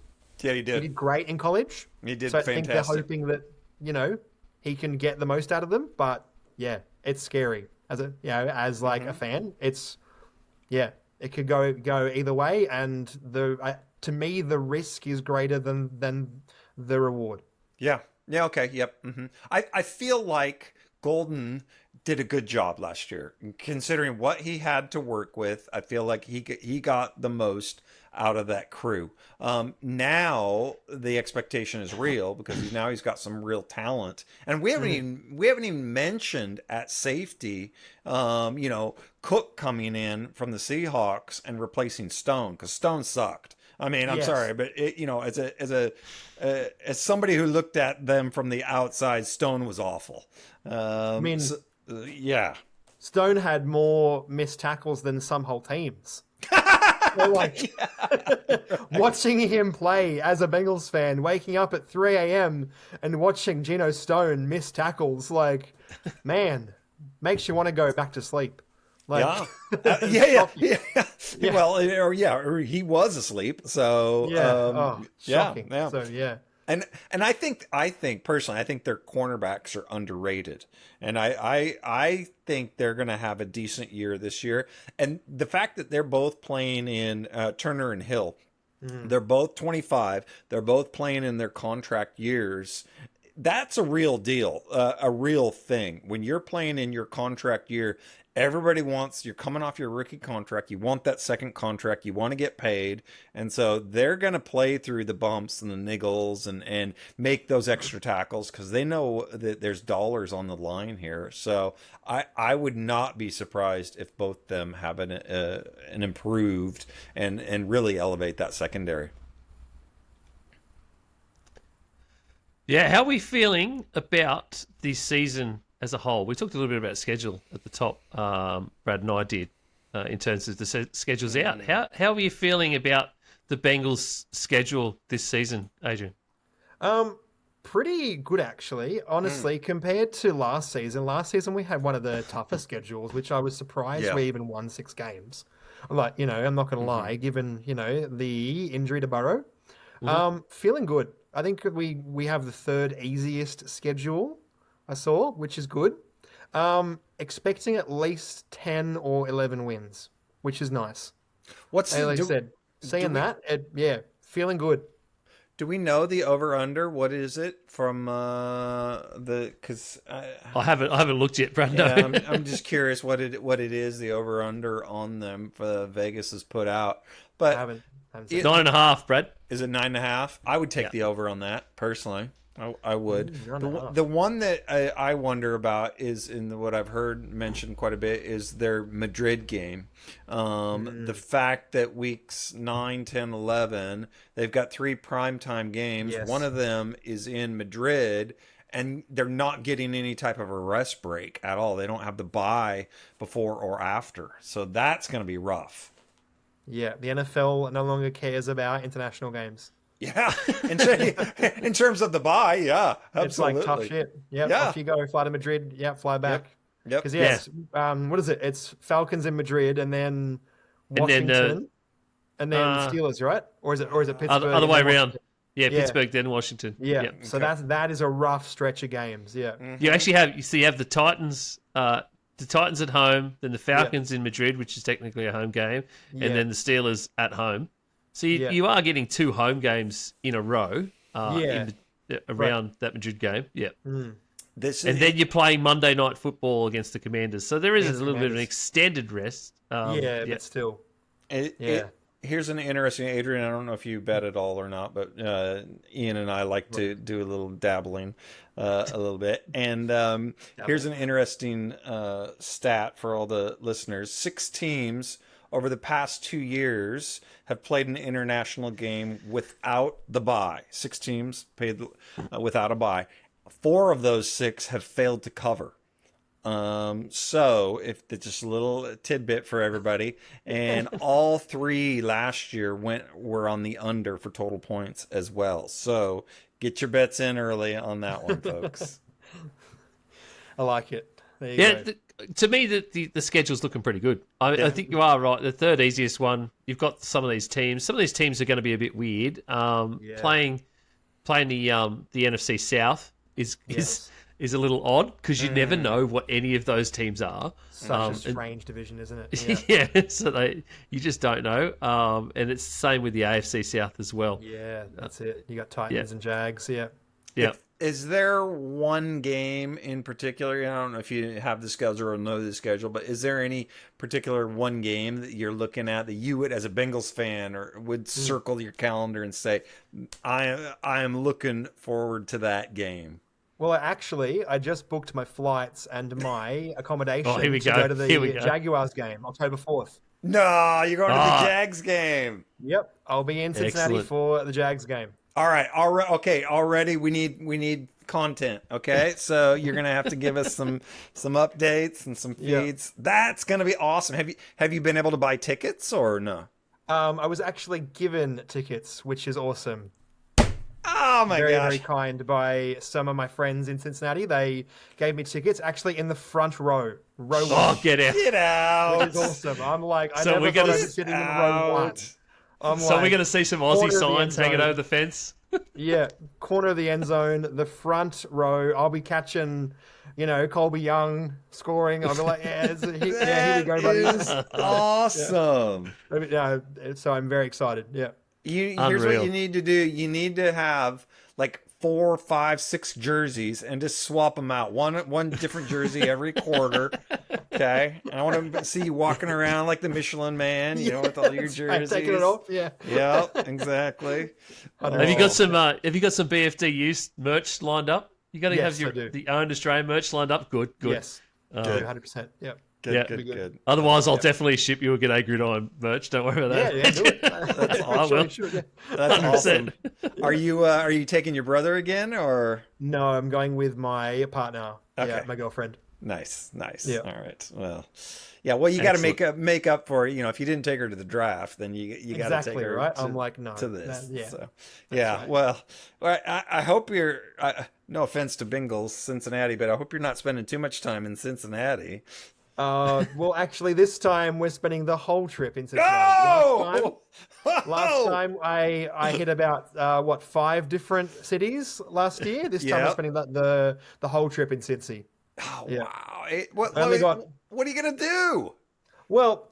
Yeah, he did. He did great in college. He did so fantastic. I think they're hoping that he can get the most out of them. But yeah, it's scary as a fan. It's it could go either way, and to me the risk is greater than the reward. Yeah. Okay. Yep. I feel like Golden did a good job last year, considering what he had to work with. I feel like he got the most out of that crew. Now the expectation is real because he's got some real talent, and we haven't even mentioned at safety. Cook coming in from the Seahawks and replacing Stone, because Stone sucked. I mean, I'm sorry, but as somebody who looked at them from the outside, Stone was awful. Stone had more missed tackles than some whole teams. So, like, watching him play as a Bengals fan, waking up at 3 a.m. and watching Geno Stone miss tackles, like, man, makes you want to go back to sleep. Like, yeah. Well, or he was asleep. So shocking. Yeah. So yeah. And I think personally, I think their cornerbacks are underrated, and I think they're going to have a decent year this year. And the fact that they're both playing in Turner and Hill, they're both 25, they're both playing in their contract years. That's a real deal, a real thing. When you're playing in your contract year, everybody you're coming off your rookie contract. You want that second contract. You want to get paid. And so they're going to play through the bumps and the niggles and make those extra tackles because they know that there's dollars on the line here. So I would not be surprised if both of them have an improved and really elevate that secondary. Yeah, how are we feeling about this season as a whole, we talked a little bit about schedule at the top. Brad and I did in terms of the schedules out. How are you feeling about the Bengals' schedule this season, Adrian? Pretty good, actually. Honestly, compared to last season. Last season we had one of the tougher schedules, which I was surprised we even won 6 games. Like, I'm not going to lie, given the injury to Burrow. Feeling good. I think we have the 3rd easiest schedule I saw, which is good. Expecting at least 10 or 11 wins, which is nice. What's like I said, seeing that, feeling good. Do we know the over/under? What is it from Because I haven't looked yet, Brad. yeah, No. I'm just curious what it is the over/under on them for Vegas has put out. But I haven't seen 9.5, Brad. Is it 9.5? I would take the over on that personally. I would. The one that I wonder about is what I've heard mentioned quite a bit is their Madrid game. The fact that weeks 9, 10, 11, they've got 3 primetime games. Yes. One of them is in Madrid, and they're not getting any type of a rest break at all. They don't have the bye before or after. So that's going to be rough. Yeah, the NFL no longer cares about international games. Yeah, in terms of the bye, yeah, absolutely. It's like tough shit. Yep, Yeah. off you go, fly to Madrid. Yeah, fly back. Yep. Because what is it? It's Falcons in Madrid and then Washington and then Steelers, right? Or is it Pittsburgh? Other way around. Washington? Yeah, Pittsburgh then Washington. Yeah. Yep. So that is a rough stretch of games. Yeah. You actually have the Titans. The Titans at home, then the Falcons in Madrid, which is technically a home game, and then the Steelers at home. So you are getting 2 home games in a row around that Madrid game. Yeah. Then you're playing Monday Night Football against the Commanders. So there is a little bit of an extended rest. But still. Here's an interesting, Adrian, I don't know if you bet at all or not, but Ian and I like to do a little dabbling a little bit. And here's an interesting stat for all the listeners. 6 teams over the past 2 years have played an international game without the bye. 6 teams played without a bye. 4 of those 6 have failed to cover. So if it's just a little tidbit for everybody, and all 3 last year were on the under for total points as well. So get your bets in early on that one, folks. I like it. There you go. To me, the schedule's looking pretty good. I think you are right. The 3rd easiest one. You've got some of these teams. Some of these teams are going to be a bit weird. Playing the NFC South is a little odd because you never know what any of those teams are. Such a strange division, isn't it? Yeah, so you just don't know. And it's the same with the AFC South as well. Yeah, that's it. You got Titans and Jags. Yeah. Is there one game in particular? I don't know if you have the schedule or know the schedule, but is there any particular one game that you're looking at that you would, as a Bengals fan, or would circle your calendar and say, I am looking forward to that game? Well, actually, I just booked my flights and my accommodation to go to the Jaguars game, October 4th. No, you're going to the Jags game. Yep, I'll be in Cincinnati for the Jags game. All right, okay. Already, we need content. Okay, so you're gonna have to give us some updates and some feeds. Yeah. That's gonna be awesome. Have you been able to buy tickets or no? I was actually given tickets, which is awesome. Oh my gosh! Very kind by some of my friends in Cincinnati. They gave me tickets, actually in the front row. Row 1. Oh, get out! Which is awesome. I'm like, I never thought I'd be sitting in row 1. So we're going to see some Aussie signs hanging over the fence? Yeah, corner of the end zone, the front row. I'll be catching, Colby Young scoring. I'll be like, here we go, buddies. Awesome. Yeah. So I'm very excited. Yeah. Here's what you need to do. You need to have like 4, 5, 6 jerseys and just swap them out. One different jersey every quarter. Okay, and I want to see you walking around like the Michelin Man, with all your jerseys. Taking it off, yeah. Yeah, exactly. Have you got some BFDU merch lined up? You got to have the Owned Australian merch lined up. Good. Yes, 100%. Yeah. Good. Otherwise, I'll definitely ship you a G'day Gridiron merch. Don't worry about that. Yeah, do it. That's I will. Sure, yeah. That's awesome. Are you taking your brother again, or? No, I'm going with my partner. Yeah, my girlfriend. Nice. Yeah. All right. Well, yeah. Well, you got to Excellent. make up for it. If you didn't take her to the draft, then you got to take Exactly, her right? I'm like, no. to this. Yeah, So, that's yeah. right. Well, I hope you're. No offense to Bengals, Cincinnati, but I hope you're not spending too much time in Cincinnati. Well, actually, this time we're spending the whole trip in Cincinnati. Oh! Last time I hit about 5 different cities last year. This time we're Yep. spending the whole trip in Cincy. Oh, Yeah. wow. I only got What are you gonna do? well.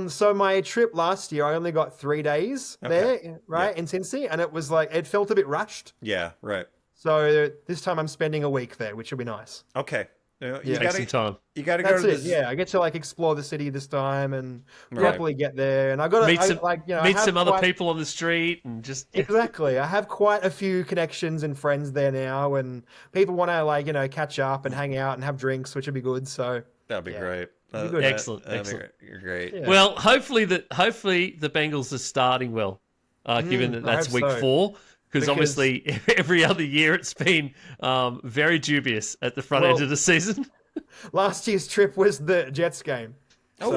So my trip last year, I only got 3 days Okay. there, right, in Cincy, and it was like it felt a bit rushed. Yeah. Right. So this time I'm spending a week there, which will be nice. Okay. You Yeah. Take some time. You gotta go That's to it. this. Yeah, I get to like explore the city this time and Right. properly get there. And I got Meet some, I meet have some other quite- people on the street and just Exactly. I have quite a few connections and friends there now, and people want to catch up and hang out and have drinks, which would be good. So That'd be great. be good. Excellent, That'd be excellent. great. You're great. Yeah. Well, hopefully the Bengals are starting well, given that I that's hope week so. 4. Because Because- obviously every other year it's been very dubious at the front end Well- of the season. last year's trip was the Jets game. So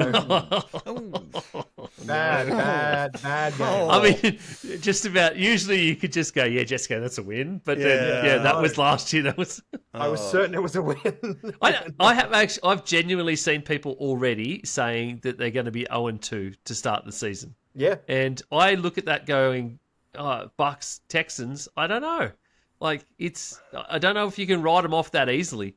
Oh. bad game. Oh. I mean, just about. Usually you could just go, yeah, Jessica, that's a win. But then, Yeah. that was last year. That was. I was certain it was a win. I've genuinely seen people already saying that they're going to be 0-2 to start the season, Yeah. and I look at that going, Bucks Texans. I don't know. Like I don't know if you can write them off that easily.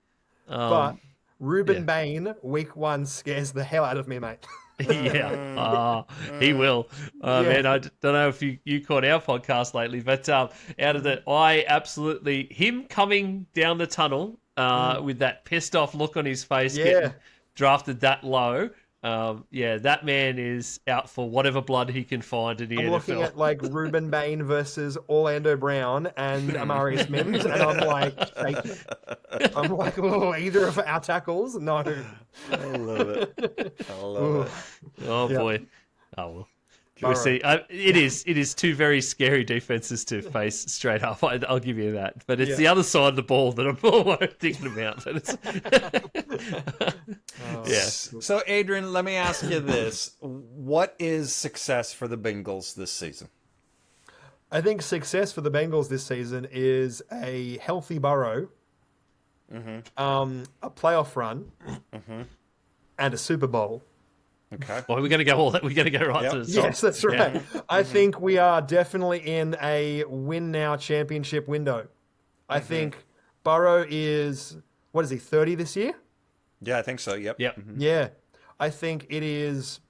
But Ruben yeah. Bain, week 1, scares the hell out of me, mate. Yeah, he will. Man, I don't know if you caught our podcast lately, but out of that, I absolutely him coming down the tunnel with that pissed off look on his face, getting drafted that low. That man is out for whatever blood he can find in the I'm NFL. looking at like Ruben Bain versus Orlando Brown and Amarius Mims, and I'm like shaking. I'm like, oh, either of our tackles? No. I love it. I love it. Oh Yeah. boy. Oh well. Burrow. We'll see. It is 2 very scary defenses to face straight up. I'll give you that. But it's the other side of the ball that I'm more thinking about. But it's, So, Adrian, let me ask you this: what is success for the Bengals this season? I think success for the Bengals this season is a healthy Burrow, a playoff run, and a Super Bowl. Okay. Well, we're going to go all that. We're going to go right Yep. to the top. Yes, that's right. I think we are definitely in a win now championship window. I think Burrow is, what is he, 30 this year? Yeah, I think so. Yep. Yep. Yeah. I think it is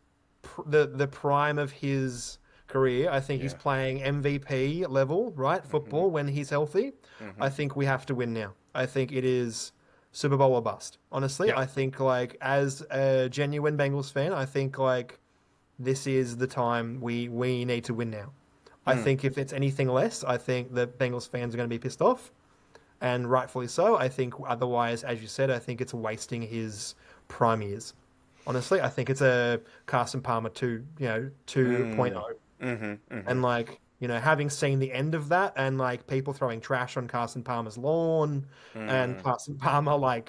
the prime of his career. I think he's playing MVP level, right? Football when he's healthy. I think we have to win now. I think it is Super Bowl or bust. Honestly, I think as a genuine Bengals fan, I think this is the time we need to win now. I think if it's anything less, I think the Bengals fans are going to be pissed off, and rightfully so. I think otherwise, as you said, I think it's wasting his prime years. Honestly, I think it's a Carson Palmer 2.0. And having seen the end of that and people throwing trash on Carson Palmer's lawn and Carson Palmer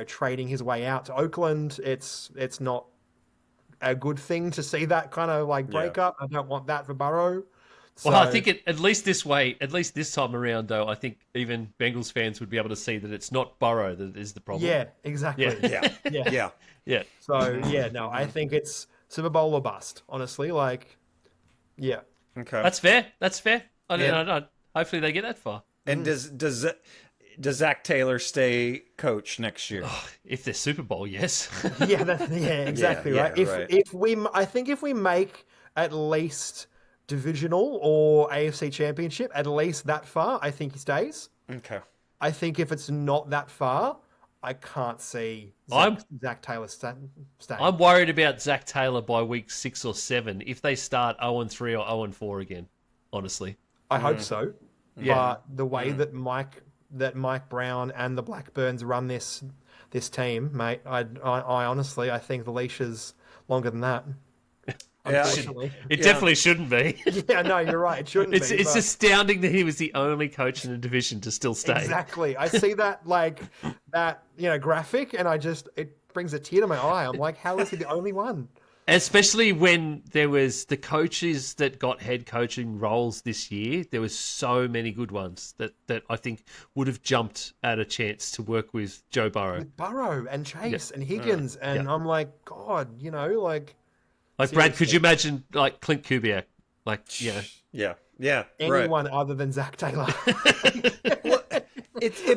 trading his way out to Oakland, it's not a good thing to see that kind of breakup. I don't want that for Burrow. Well, I think at least this time around, though, I think even Bengals fans would be able to see that it's not Burrow that is the problem. Yeah, exactly. Yeah. Yeah. So I think it's Super Bowl or bust. Honestly, yeah. Okay. That's fair. I don't know. Hopefully they get that far. And does Zach Taylor stay coach next year? If they're Super Bowl, yes. Exactly right. right. I think if we make at least divisional or AFC Championship, at least that far, I think he stays. Okay. I think if it's not that far, I can't see Zach Taylor staying. I'm worried about Zach Taylor by week 6 or 7 if they start 0-3 or 0-4 again. Honestly, I hope so. Yeah. But the way that Mike Brown and the Blackburns run this team, mate, I honestly think the leash is longer than that. unfortunately. It definitely shouldn't be. Yeah, no, you're right. It shouldn't It's be. it's but- astounding that he was the only coach in the division to still stay. Exactly. I see that graphic, and it brings a tear to my eye. I'm like, how is he the only one? Especially when there was the coaches that got head coaching roles this year. There was so many good ones that I think would have jumped at a chance to work with Joe Burrow. With Burrow and Chase and Higgins, and I'm like, God, Like Brad, could you imagine like Clint Kubiak? Like, Yeah. anyone other than Zach Taylor.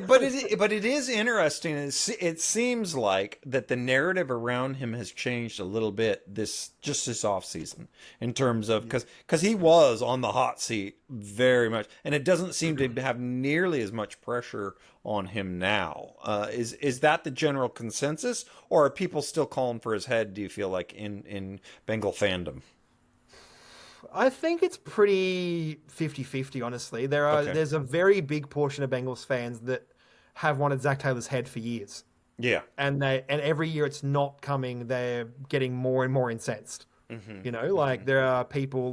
But it is interesting. It seems like that the narrative around him has changed a little bit this offseason in terms of because he was on the hot seat very much, and it doesn't seem to have nearly as much pressure on him now. Is that the general consensus, or are people still calling for his head? Do you feel like in Bengal fandom? I think it's pretty 50-50, honestly. There's a very big portion of Bengals fans that have wanted Zach Taylor's head for years. Yeah. And every year it's not coming, they're getting more and more incensed. There are people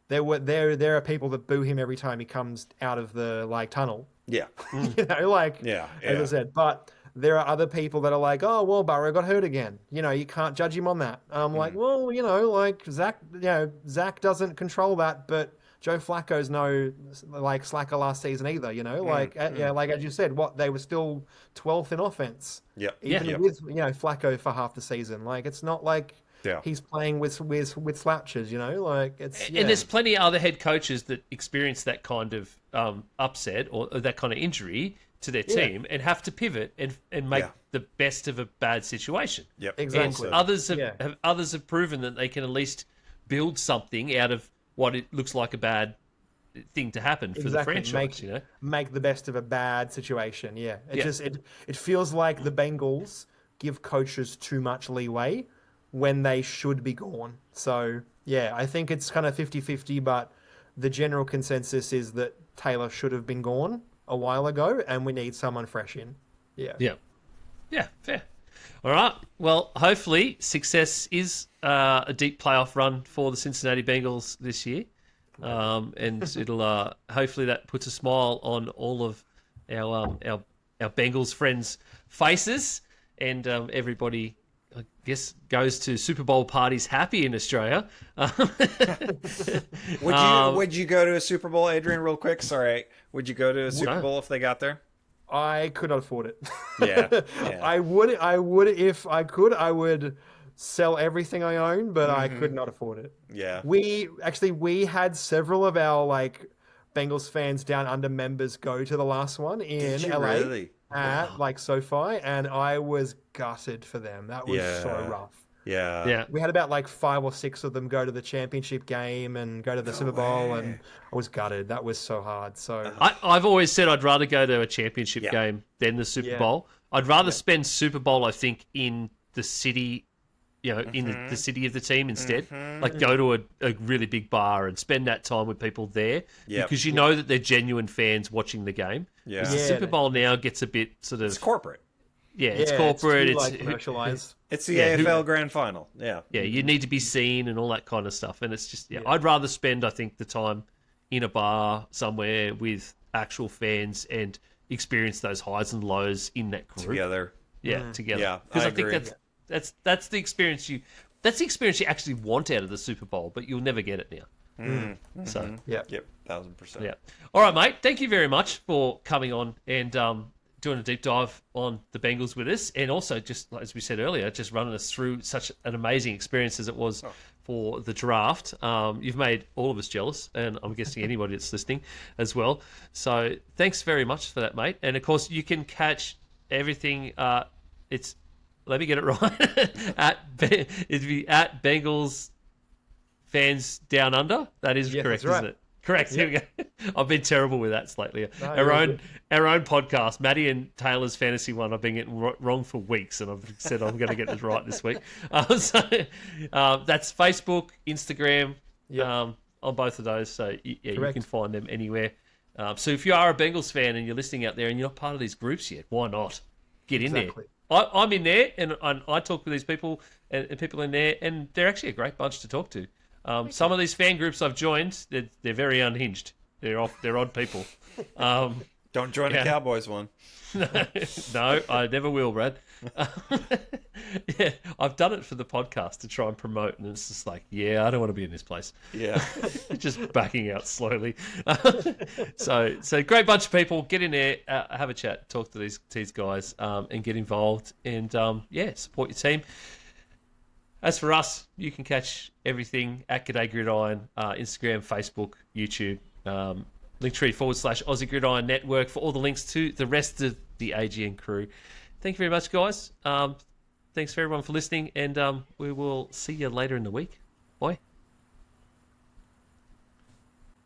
there are people that boo him every time he comes out of the tunnel. Yeah. As I said, but there are other people that are like, oh, well, Burrow got hurt again. You can't judge him on that. I'm like, well, Zach doesn't control that, but Joe Flacco's no slacker last season either. As you said, they were still 12th in offense. Yeah, even with Flacco for half the season. It's not like he's playing with slouches. And there's plenty of other head coaches that experience that kind of upset or that kind of injury to their team and have to pivot and make the best of a bad situation. Yep. Exactly. And others have proven that they can at least build something out of what it looks like a bad thing to happen for the franchise. Make the best of a bad situation. Yeah. It feels like the Bengals give coaches too much leeway when they should be gone. So I think it's kind of 50-50, but the general consensus is that Taylor should have been gone a while ago, and we need someone fresh in. Yeah, fair. All right. Well, hopefully success is a deep playoff run for the Cincinnati Bengals this year, and it'll hopefully that puts a smile on all of our Bengals friends' faces, and everybody, I guess, goes to Super Bowl parties happy in Australia. Would you go to a Super Bowl, Adrian, real quick? Sorry. Would you go to a Super Bowl if they got there? I could not afford it. Yeah. I would if I could. I would sell everything I own, but I could not afford it. Yeah. We had several of our Bengals fans down under members go to the last one in LA. Really? At SoFi, and I was gutted for them. That was so rough. Yeah. We had about 5 or 6 of them go to the championship game and go to the Super Bowl, and I was gutted. That was so hard. So I've always said I'd rather go to a championship game than the Super Bowl. I'd rather spend Super Bowl, I think, in the city, in the city of the team instead. Go to a really big bar and spend that time with people there because you know that they're genuine fans watching the game. Yeah. The Super Bowl now gets a bit sort of... It's corporate. Yeah, it's corporate. It's commercialized. It's the AFL Grand Final. Yeah. Yeah, you need to be seen and all that kind of stuff. And it's just, I'd rather spend, I think, the time in a bar somewhere with actual fans and experience those highs and lows in that group. Together. Yeah, together. Yeah, because I agree. think that's the experience you actually want out of the Super Bowl, but you'll never get it now. So, Yep, 1,000%. Yeah. All right, mate. Thank you very much for coming on and doing a deep dive on the Bengals with us, and also, just as we said earlier, just running us through such an amazing experience as it was for the draft. You've made all of us jealous, and I'm guessing anybody that's listening as well. So thanks very much for that, mate. And of course, you can catch everything. Let me get it right. It'd be at Bengals Fans Down Under. That is correct, right. isn't it? Correct. Here we go. I've been terrible with that lately. No, our own podcast, Maddie and Taylor's fantasy one. I've been getting wrong for weeks, and I've said I'm going to get this right this week. That's Facebook, Instagram, on both of those. So you can find them anywhere. So if you are a Bengals fan and you're listening out there and you're not part of these groups yet, why not get in there? I'm in there, and I talk with these people and people in there, and they're actually a great bunch to talk to. Some of these fan groups I've joined, they're very unhinged. They're odd people. Don't join the Cowboys one. No, I never will, Brad. Yeah, I've done it for the podcast to try and promote, and it's just like, I don't want to be in this place. Yeah. Just backing out slowly. So great bunch of people. Get in there, have a chat, talk to these guys, and get involved, and support your team. As for us, you can catch everything at G'day Gridiron, Instagram, Facebook, YouTube, Linktree/Aussie Gridiron Network for all the links to the rest of the AGN crew. Thank you very much, guys. Thanks for everyone for listening, and we will see you later in the week. Bye.